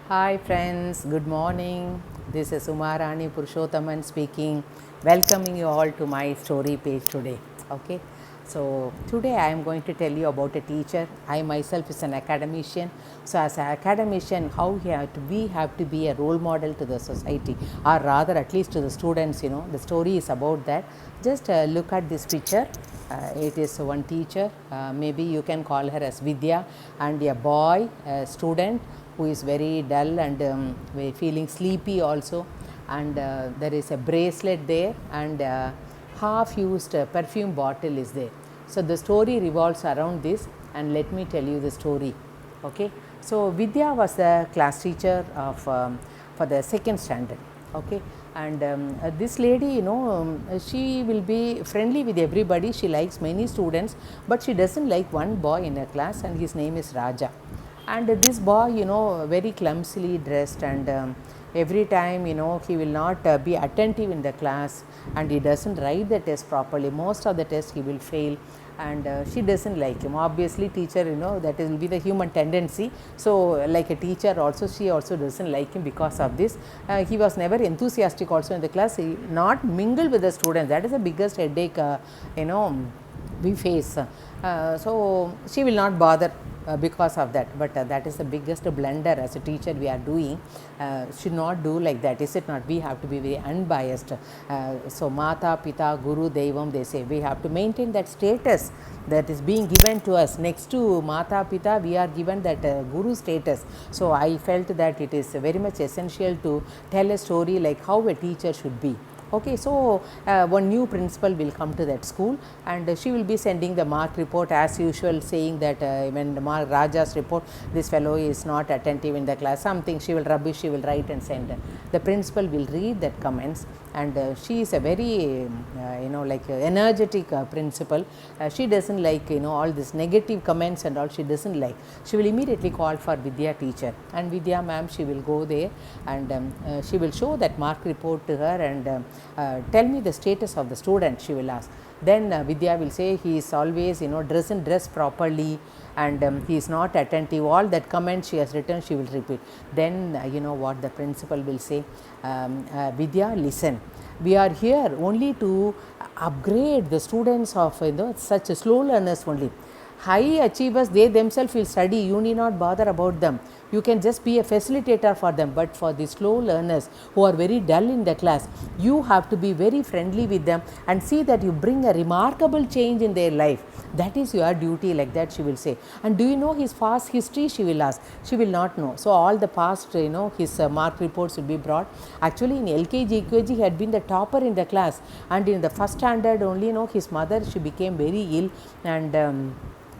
Hi friends, good morning. This is Umarani Purushothaman speaking, welcoming you all to my story page today. Okay, so today I am going to tell you about a teacher. I myself is an academician. So as an academician, how we have to be a role model to the society, or rather at least to the students. The story is about that. Just look at this picture. It is one teacher, maybe you can call her as Vidya, and a boy, a student who is very dull and feeling sleepy also, and there is a bracelet there, and half used perfume bottle is there. So the story revolves around this, and let me tell you the story. Okay, so Vidya was the class teacher of for the second standard. Okay, and this lady, she will be friendly with everybody. She likes many students, but she doesn't like one boy in her class, and his name is Raja. And this boy, very clumsily dressed, and every time, he will not be attentive in the class, and he doesn't write the test properly. Most of the tests he will fail, and she doesn't like him. Obviously teacher, that will be the human tendency. So like a teacher also, she also doesn't like him because of this. He was never enthusiastic also in the class. He not mingle with the students. That is the biggest headache, we face. So she will not bother because of that, but that is the biggest blunder as a teacher we are doing. Should not do like that, is it not? We have to be very unbiased. So Mata, Pita, Guru, Devam, they say we have to maintain that status that is being given to us. Next to Mata, Pita, we are given that Guru status. So I felt that it is very much essential to tell a story like how a teacher should be. Okay, so one new principal will come to that school, and she will be sending the mark report as usual, saying that when the Raja's report, this fellow is not attentive in the class, something she will rubbish, she will write and send. The principal will read that comments, and she is a very like energetic principal. She doesn't like all this negative comments and all. She doesn't like. She will immediately call for Vidya teacher, and Vidya ma'am, she will go there, and she will show that mark report to her, and tell me the status of the student, she will ask. Then Vidya will say he is always doesn't dress properly, and he is not attentive. All that comments she has written, she will repeat. Then what the principal will say, Vidya, listen, we are here only to upgrade the students of such slow learners only. High achievers, they themselves will study, you need not bother about them. You can just be a facilitator for them. But for the slow learners who are very dull in the class, you have to be very friendly with them and see that you bring a remarkable change in their life. That is your duty, like that she will say. And do you know his past history, she will ask. She will not know. So all the past, his mark reports will be brought. Actually in LKG, UKG, he had been the topper in the class, and in the first standard only, his mother, she became very ill, and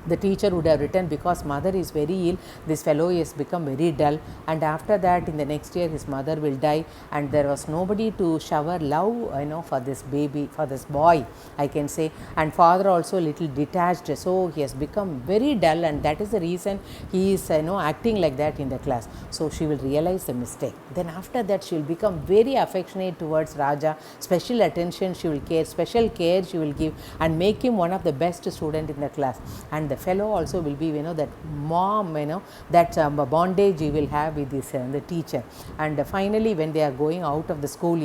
the teacher would have written, because mother is very ill, this fellow has become very dull, and after that in the next year his mother will die, and there was nobody to shower love for this baby, for this boy, I can say. And father also little detached, so he has become very dull, and that is the reason he is acting like that in the class. So she will realize the mistake. Then after that she will become very affectionate towards Raja. Special attention she will care, special care she will give, and make him one of the best student in the class. And the fellow also will be that mom, that bondage he will have with this the teacher. And finally when they are going out of the school,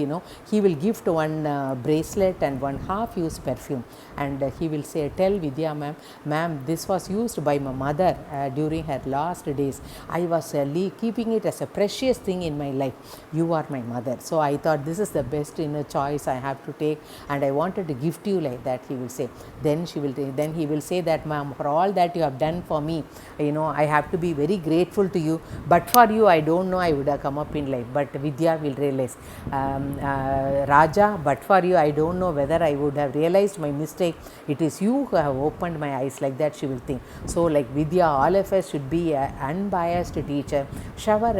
he will gift one bracelet and one half used perfume, and he will say, tell Vidya ma'am, this was used by my mother during her last days. I was keeping it as a precious thing in my life. You are my mother, so I thought this is the best choice I have to take, and I wanted to gift you, like that he will say. Then he will say that, ma'am, for all that you have done for me, I have to be very grateful to you. But for you, I don't know I would have come up in life. But Vidya will realize, Raja, but for you, I don't know whether I would have realized my mistake. It is you who have opened my eyes, like that she will think. So like Vidya, all of us should be an unbiased teacher, shower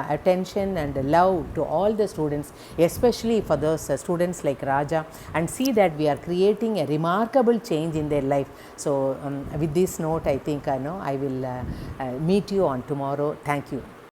attention and love to all the students, especially for those students like Raja, and see that we are creating a remarkable change in their life. So with this note, I think I will meet you on tomorrow. Thank you.